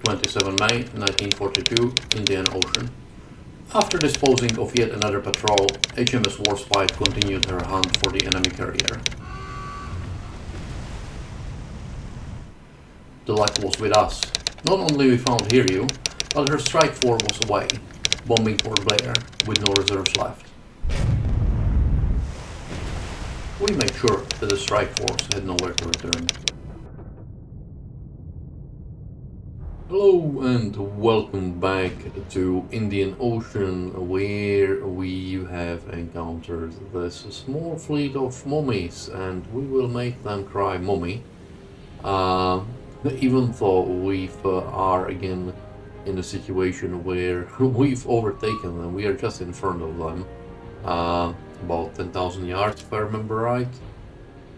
27 May 1942, Indian Ocean. After disposing of yet another patrol, HMS Warspite continued her hunt for the enemy carrier. The luck was with us. Not only we found Hiryu, but her strike force was away, bombing Port Blair with no reserves left. We made sure that the strike force had nowhere to return. Hello and welcome back to Indian Ocean, where we have encountered this small fleet of Momis, and we will make them cry Momi. Even though we are again in a situation where we've overtaken them, we are just in front of them, about 10,000 yards if I remember right.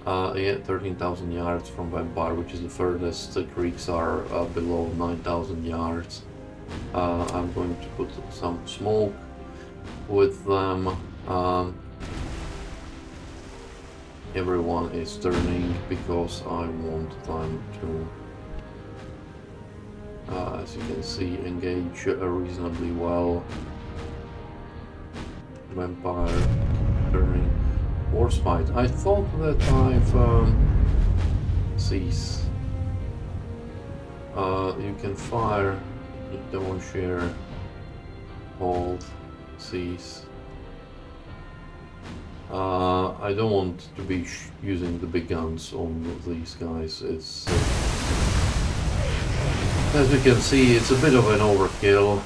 Yeah, 13,000 yards from Vampire, which is the furthest. The creeks are below 9,000 yards. I'm going to put some smoke with them. Everyone is turning because I want them to, as you can see, engage reasonably well. Vampire turning. Warspite. I thought that I've cease. You can fire, don't share, hold, cease. I don't want to be using the big guns on these guys. It's as you can see, it's a bit of an overkill.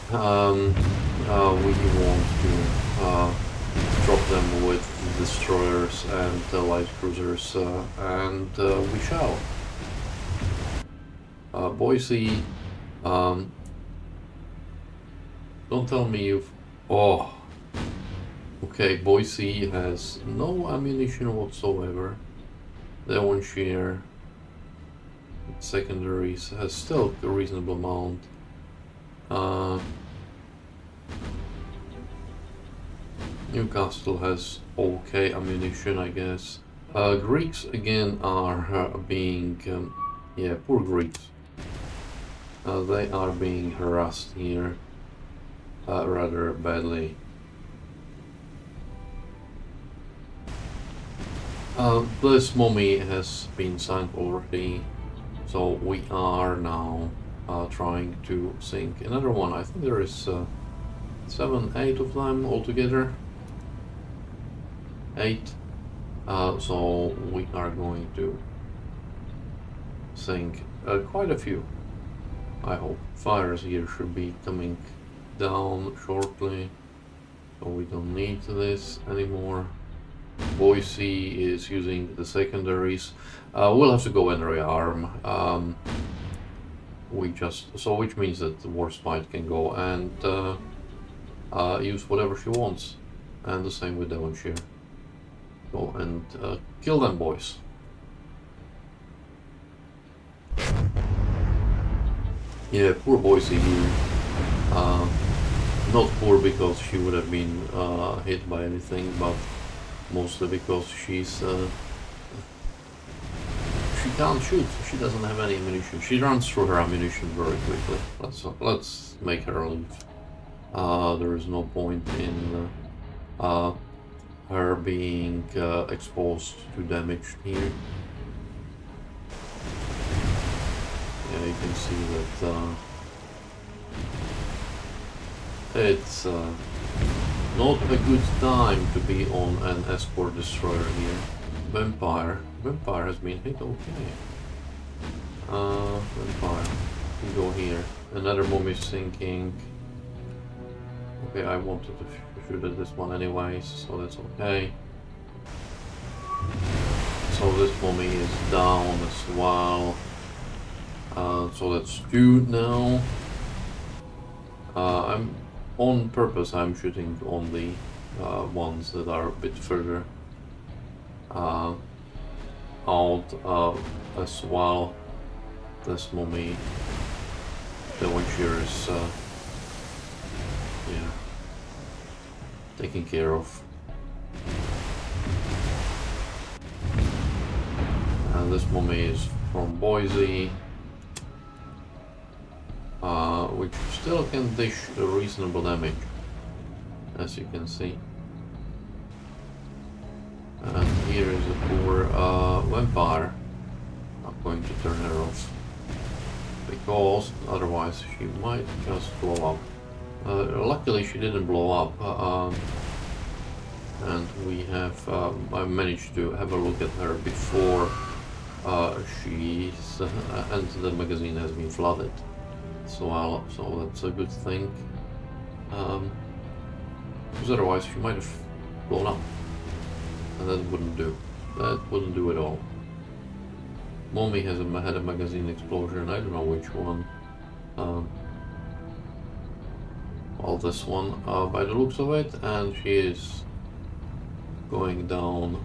We want to drop them with destroyers and light cruisers, and we shall. Boise, don't tell me you've... Oh, okay, Boise has no ammunition whatsoever. Devonshire secondaries has still a reasonable amount. Newcastle has okay ammunition, I guess. Greeks again are being, yeah, poor Greeks. They are being harassed here rather badly. This Momi has been sunk already, so we are now trying to sink another one. I think there is 7, 8 of them altogether. 8. So we are going to sink quite a few, I hope. Fires here should be coming down shortly, so we don't need this anymore. Boise is using the secondaries. We'll have to go and rearm. Which means that the Warspite can go and use whatever she wants, and the same with Devonshire. Go and kill them, boys. Yeah, poor Boise here. Not poor because she would have been hit by anything, but mostly because she can't shoot. She doesn't have any ammunition. She runs through her ammunition very quickly. Let's make her leave. There is no point in her being exposed to damage here. Yeah, you can see that it's not a good time to be on an escort destroyer here. Vampire has been hit, okay. Vampire, you go here. Another Momi is sinking. Okay, I wanted to shoot at this one anyways, so that's okay. So this Momi is down as well. So that's 2 now. I'm on purpose. I'm shooting on the ones that are a bit further out as well. This Momi, the Devonshire is yeah, taken care of. And this Momi is from Boise. which still can dish a reasonable damage, as you can see. And here is a poor vampire. I'm going to turn her off, because otherwise she might just blow up. Luckily she didn't blow up, and we have I managed to have a look at her before she's and the magazine has been flooded, so that's a good thing, because otherwise she might have blown up, and that wouldn't do at all. Momi has had a magazine explosion. I don't know which one. Well, this one by the looks of it, and she is going down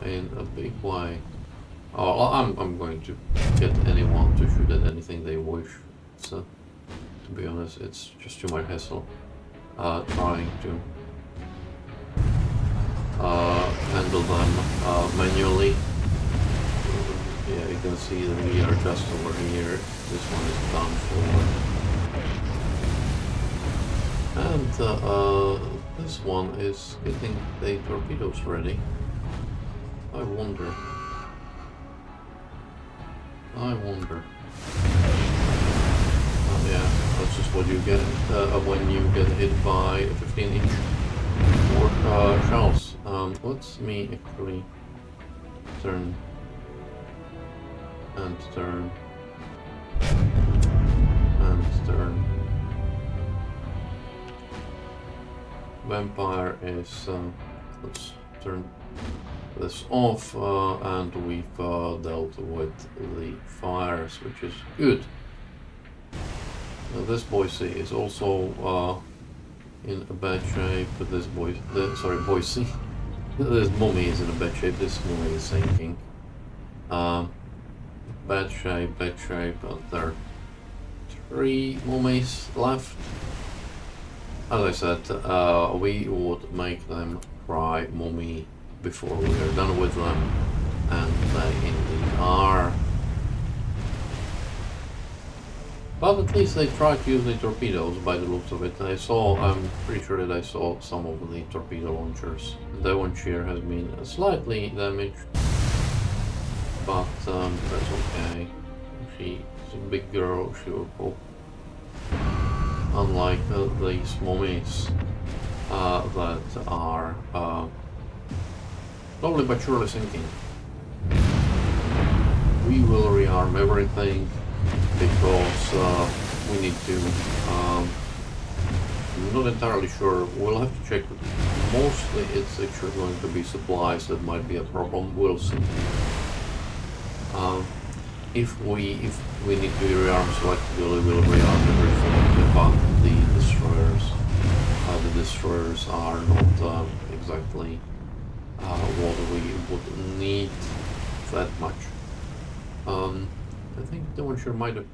in a big way. I'm going to get anyone to shoot at anything they wish. So, to be honest, it's just too much hassle trying to handle them manually. Yeah, you can see that we are just over here. This one is done for. And this one is getting the torpedoes ready. I wonder. Oh yeah, that's just what you get when you get hit by a 15-inch shells. Let's me actually turn and turn and turn. Vampire is let's turn this off, and we've dealt with the fires, which is good. This Boise is also in a bad shape, but this Boise. This Momi is in a bad shape. This Momi is sinking. Bad shape. There are 3 Momis left. As I said, we would make them cry Momi before we are done with them, and they indeed are. But at least they tried to use the torpedoes by the looks of it. I'm pretty sure that I saw some of the torpedo launchers. The one here has been slightly damaged, but that's okay. She's a big girl, she will cope. Unlike these Momis that are slowly but surely sinking. We will rearm everything, because we need to. I'm not entirely sure. We'll have to check. Mostly it's actually going to be supplies that might be a problem. We'll see. If we need to rearm selectively, we'll rearm everything but the destroyers. The destroyers are not exactly what we would need that much. I think the one sure might have.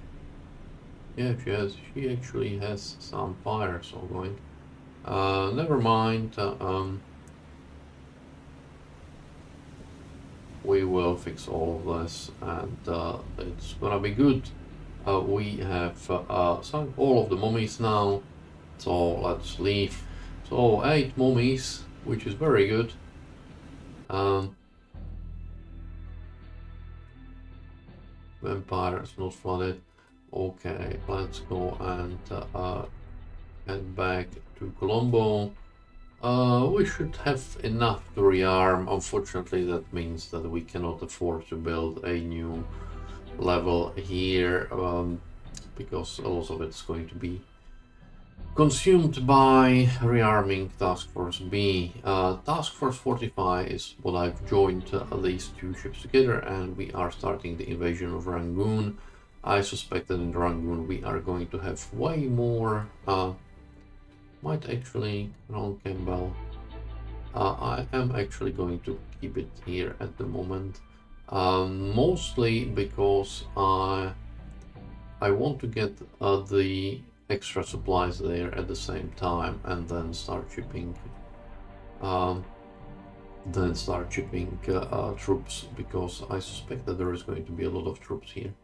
Yeah, she actually has some fires ongoing. Never mind. We will fix all of this, and it's gonna be good. We have sunk all of the Momis now, so let's leave. So 8 Momis, which is very good. Vampire is not flooded. Okay, let's go and head back to Colombo. We should have enough to rearm. Unfortunately, that means that we cannot afford to build a new level here, because a lot of it's going to be consumed by rearming Task Force B. Task Force 45 is what I've joined these 2 ships together, and we are starting the invasion of Rangoon. I suspect that in Rangoon we are going to have way more. Might actually Ron Campbell. I am actually going to keep it here at the moment, mostly because I want to get the extra supplies there at the same time, and then start shipping. Troops, because I suspect that there is going to be a lot of troops here.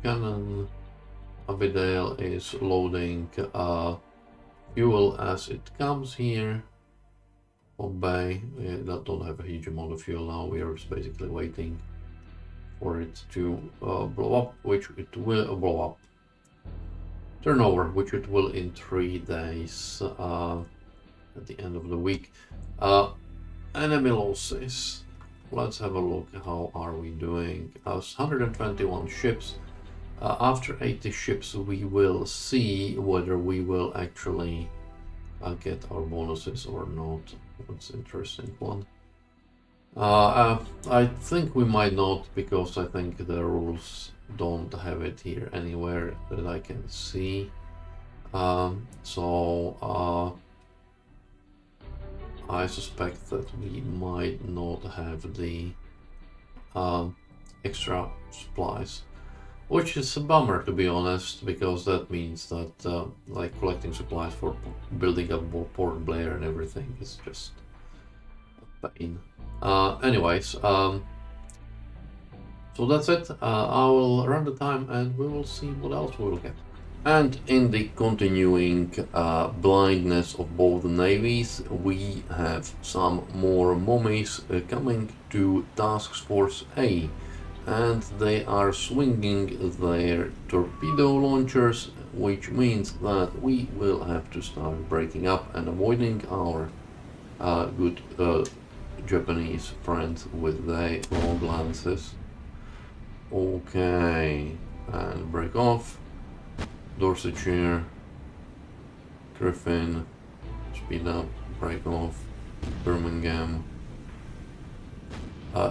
Cannon. ABDA is loading fuel as it comes here. Obey, we don't have a huge amount of fuel now, we are just basically waiting for it to blow up, which it will blow up. Turnover, which it will in 3 days at the end of the week. Enemy losses. Let's have a look. How are we doing? 121 ships. After 80 ships, we will see whether we will actually get our bonuses or not. That's an interesting one. I think we might not, because I think the rules don't have it here anywhere that I can see. I suspect that we might not have the extra supplies, which is a bummer, to be honest, because that means that like collecting supplies for building up Port Blair and everything is just a pain. Anyways, so that's it. I will run the time and we will see what else we will get. And in the continuing blindness of both navies, we have some more Momis coming to Task Force A, and they are swinging their torpedo launchers, which means that we will have to start breaking up and avoiding our good Japanese friends with their long lances. Okay, and break off. Dorsetshire, Griffin, speed up, break off, Birmingham.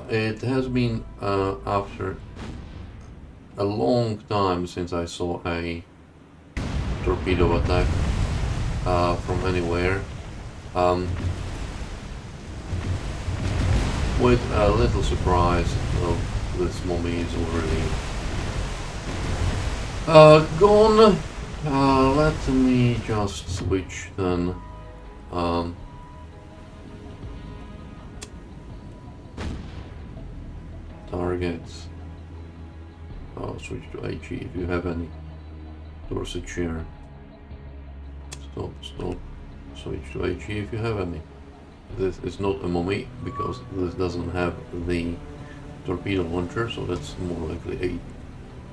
It has been after a long time since I saw a torpedo attack from anywhere. With a little surprise, this Momi is already gone. Let me just switch then. Targets. Switch to HE if you have any. Dorsetshire. Stop. Switch to HE if you have any. This is not a Momi because this doesn't have the torpedo launcher, so that's more likely a.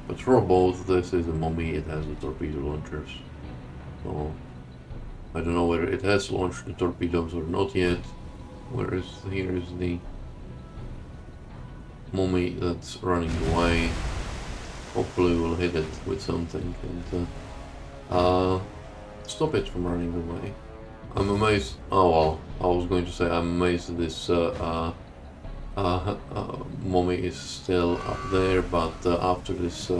But for both, this is a Momi, it has the torpedo launchers. So I don't know whether it has launched the torpedoes or not yet. Here is the Momi that's running away. Hopefully we'll hit it with something and stop it from running away. I'm amazed. Oh well, I was going to say I'm amazed that this Momi is still up there, but after this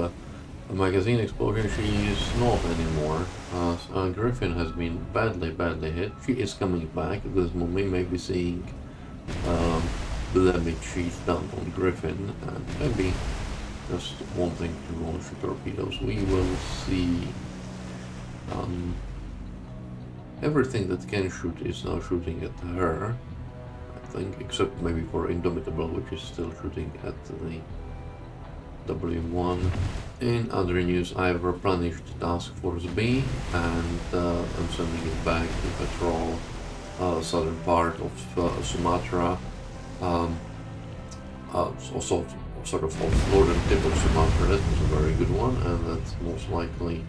magazine explosion, she is not anymore. Griffin has been badly hit. She is coming back. This Momi may be seeing the damage she's done on Griffin, and maybe just wanting to launch the torpedoes. We will see. Everything that can shoot is now shooting at her, I think, except maybe for Indomitable, which is still shooting at the W1. In other news, I have replenished Task Force B, and I'm sending it back to patrol southern part of Sumatra, also sort of off northern tip of Sumatra. That was a very good one, and that's most likely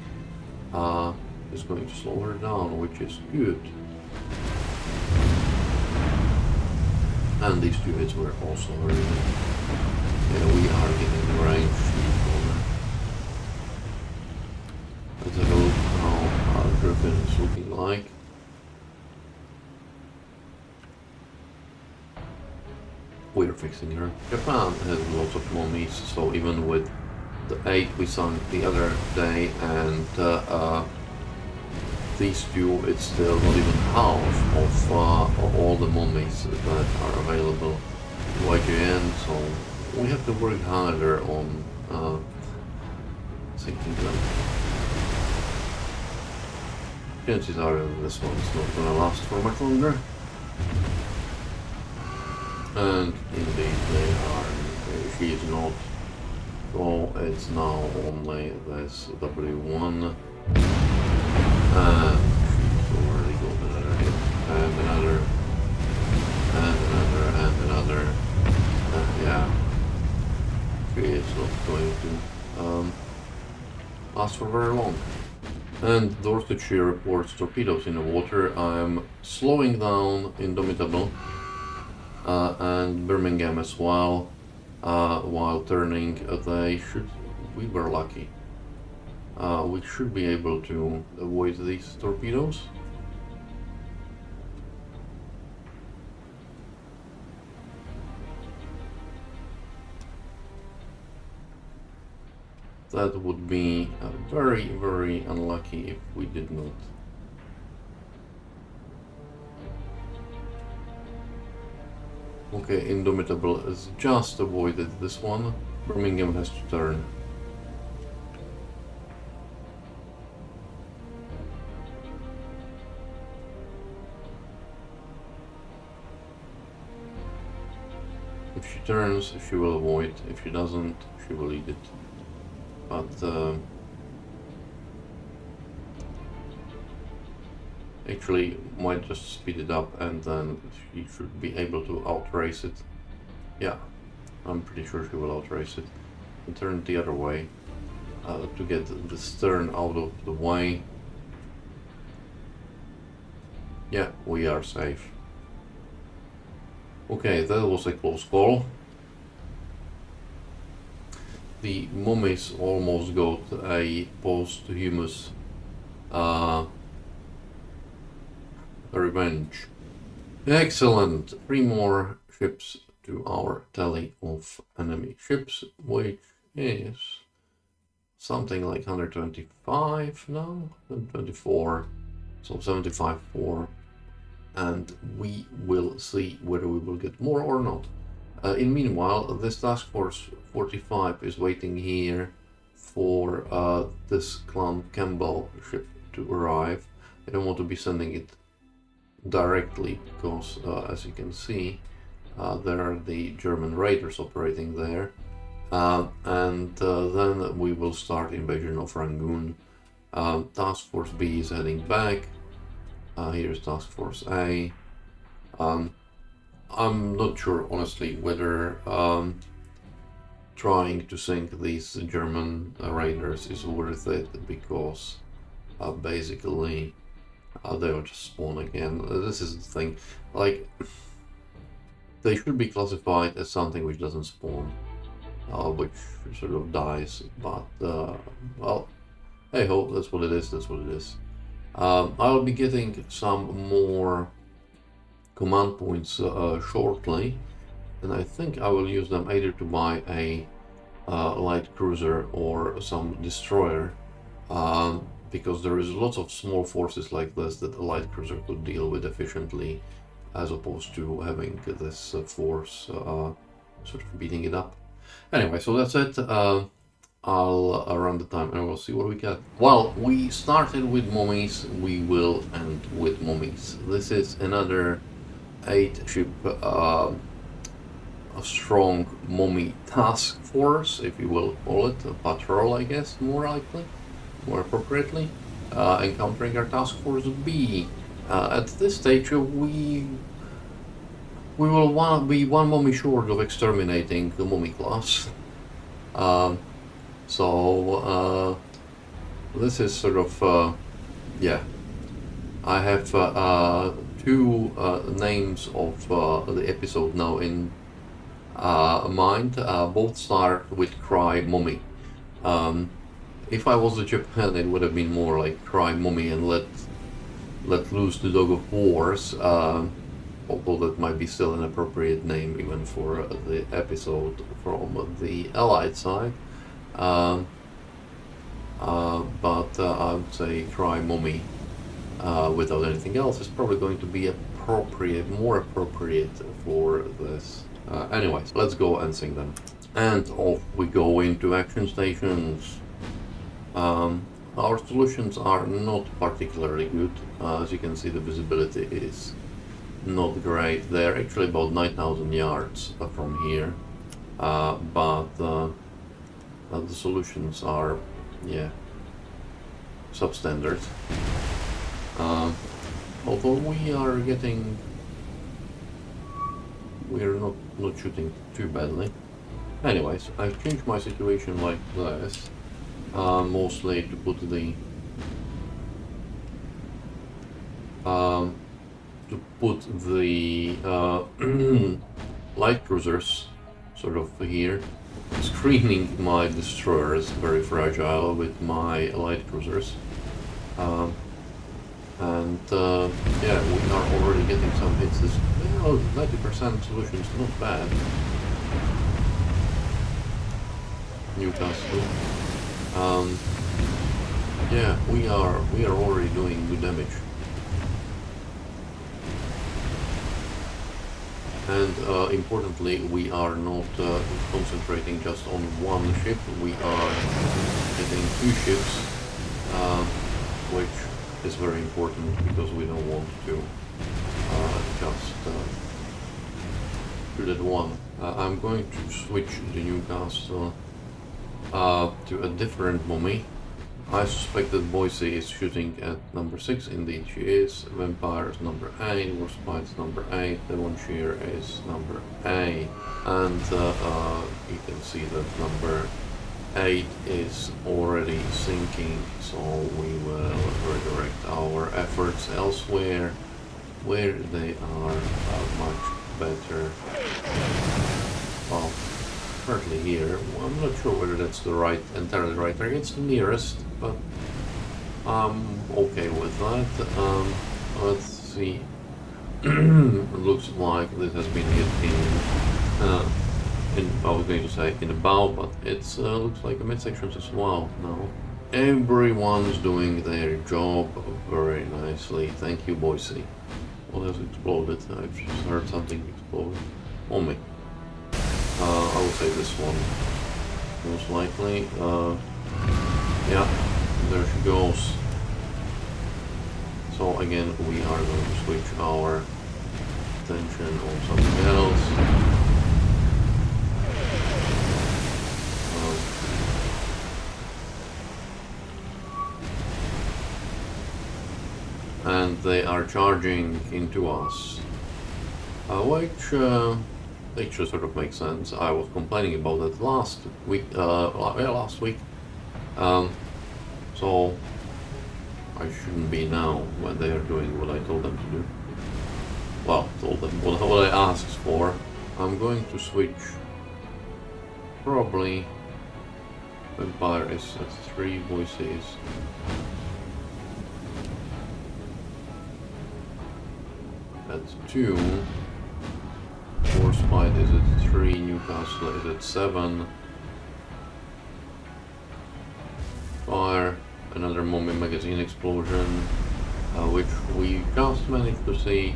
is going to slow her down, which is good. And these two hits were also very good. Yeah, we are getting the range. Let's have a look how our Griffin is looking like. We're fixing her. Japan has lots of Momis, so even with the 8 we sunk the other day and these two, it's still not even half of all the Momis that are available to YGN, so we have to work harder on sinking them. Chances are that this one's not gonna last for much longer. And indeed they are. She is not So it's now only this W1. And she's already got another hit. And another. And another. And another. Yeah. She is not going to last for very long. And Dorsetshire reports torpedoes in the water. I'm slowing down Indomitable and Birmingham as well. While turning, we were lucky. We should be able to avoid these torpedoes. That would be very, very unlucky if we did not. Okay, Indomitable has just avoided this one. Birmingham has to turn. If she turns, she will avoid. If she doesn't, she will eat it. But actually might just speed it up and then she should be able to outrace it. Yeah, I'm pretty sure she will outrace it. And turn the other way to get the stern out of the way. Yeah, we are safe. Okay, that was a close call. The Momis almost got a posthumous revenge. Excellent! 3 more ships to our tally of enemy ships, which is something like 125 now, 124, so 75 for, and we will see whether we will get more or not. In meanwhile, this task force 45 is waiting here for this Clan Campbell ship to arrive. I don't want to be sending it directly because, as you can see, there are the German raiders operating there. And then we will start invasion of Rangoon. Task Force B is heading back. Here's Task Force A. I'm not sure, honestly, whether trying to sink these German raiders is worth it, because basically they'll just spawn again. This is the thing, like, they should be classified as something which doesn't spawn, which sort of dies, but well, hey ho, that's what it is, that's what it is. I'll be getting some more command points shortly, and I think I will use them either to buy a light cruiser or some destroyer, because there is lots of small forces like this that a light cruiser could deal with efficiently, as opposed to having this force sort of beating it up. Anyway, so that's it. I'll run the time and we'll see what we get. Well, we started with Momis, we will end with Momis. This is another 8-ship a strong Momi task force, if you will call it, a patrol, I guess, more likely, more appropriately, encountering our task force B. At this stage, we will be one Momi short of exterminating the Momi class. So this is sort of yeah. I have 2 names of the episode now in mind. Both start with Cry Momi. If I was in Japan, it would have been more like Cry Momi and let loose the dog of wars. Although that might be still an appropriate name even for the episode from the Allied side. But I would say Cry Momi without anything else is probably going to be appropriate, more appropriate for this. Anyways, let's go and sing them. And off we go into action stations. Our solutions are not particularly good. As you can see, the visibility is not great. They're actually about 9,000 yards from here, but the solutions are, yeah, substandard. Although we are not shooting too badly. Anyways, I've changed my situation like this, mostly to put the light cruisers sort of here, screening my destroyers, very fragile with my light cruisers. Yeah, we are already getting some hits. This 90% solution is not bad. Newcastle. Yeah, we are already doing good damage. And importantly, we are not concentrating just on one ship. We are getting 2 ships, which is very important because we don't want to just shoot at one. I'm going to switch the Newcastle to a different Momi. I suspect that Boise is shooting at number 6, indeed she is. Vampire is number 8, Warspite is number 8, Devonshire is number 8. And you can see that number 8 is already sinking, so we will redirect our efforts elsewhere, where they are much better. Well, currently here, I'm not sure whether that's the entirely right target. It's the nearest, but I'm okay with that. Let's see. It looks like this has been hit I was going to say in the bow, but it looks like the midsections as well now. Everyone's doing their job very nicely. Thank you, Boise. What has exploded? I've just heard something explode. Momi. I will say this one, most likely. Yeah, there she goes. So again, we are going to switch our attention on something else. And they are charging into us, which sort of makes sense. I was complaining about that last week, so I shouldn't be now when they are doing what I told them to do. Well, told them what I asked for. I'm going to switch, probably. Vampire is at 3, Boise is at 2, Warspite is at 3, Newcastle is at 7, Fire, another Momi magazine explosion, which we just managed to see.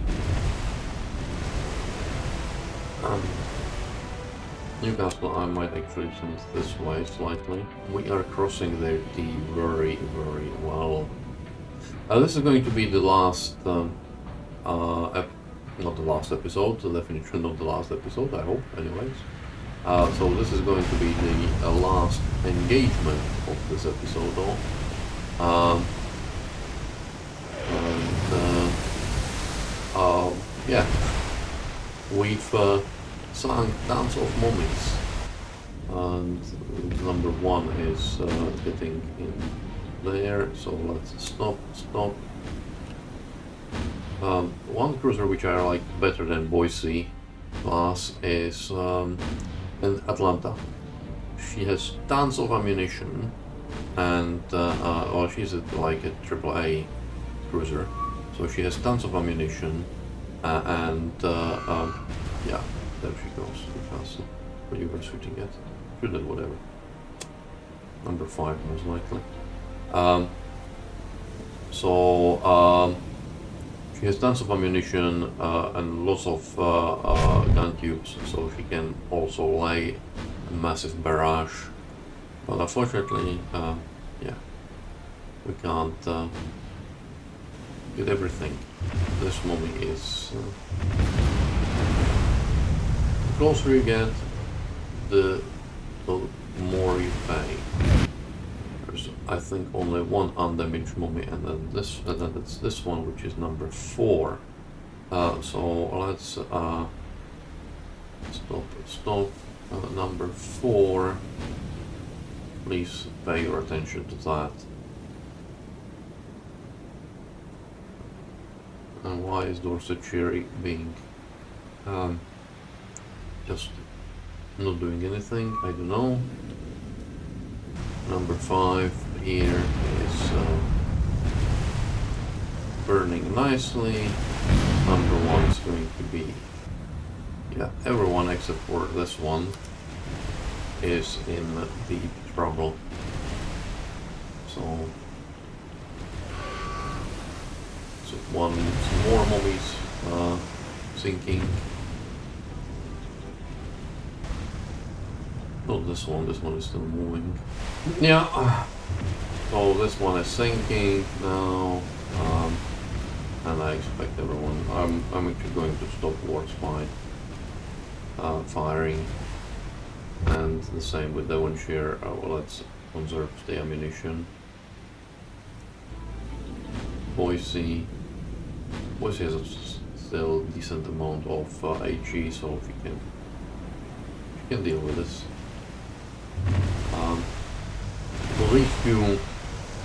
Newcastle, I might actually send this way slightly. We are crossing their D very, very well. This is going to be the last not the last episode, definitely not the last episode, I hope, anyways. So this is going to be the last engagement of this episode, though. Yeah, we've sunk tons of Momis, and number 1 is getting in there, so let's stop. One cruiser which I like better than Boise class is in Atlanta. She has tons of ammunition, and well, she's like a AAA cruiser, so she has tons of ammunition, and yeah, there she goes. Newcastle. What you were shooting at? Shoot at whatever. Number 5 most likely. She has tons of ammunition and lots of gun tubes, so she can also lay a massive barrage. But unfortunately, yeah, we can't get everything. This Momi is... the closer you get, the more you pay. There's, I think, only one undamaged Momi, and then it's this one, which is number 4. So let's stop. Number 4. Please pay your attention to that. And why is Dorsetshire being just not doing anything? I don't know. Number 5 here is burning nicely. Number 1 is going to be, yeah, everyone except for this one is in deep trouble. So some more Momis sinking. Not this one is still moving. Yeah, so this one is sinking now, and I expect everyone, I'm actually going to stop wards by firing, and the same with Devonshire. Well, let's conserve the ammunition. Boise has a still decent amount of HE, so if you can deal with this. These few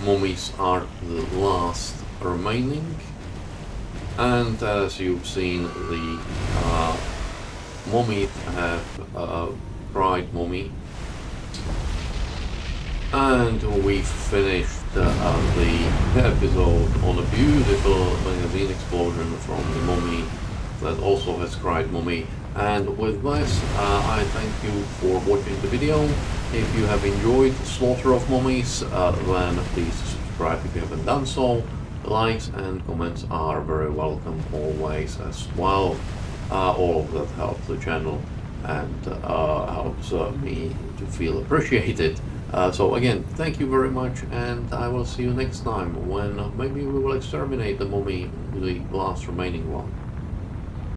Momis are the last remaining, and as you've seen, the Momi have cried Momi, and we've finished the episode on a beautiful magazine explosion from the Momi that also has cried Momi. And with this, I thank you for watching the video. If you have enjoyed the slaughter of Momis, then please subscribe if you haven't done so. Likes and comments are very welcome always as well. All of that helps the channel and helps me to feel appreciated. So again, thank you very much, and I will see you next time when maybe we will exterminate the Momi, the last remaining one.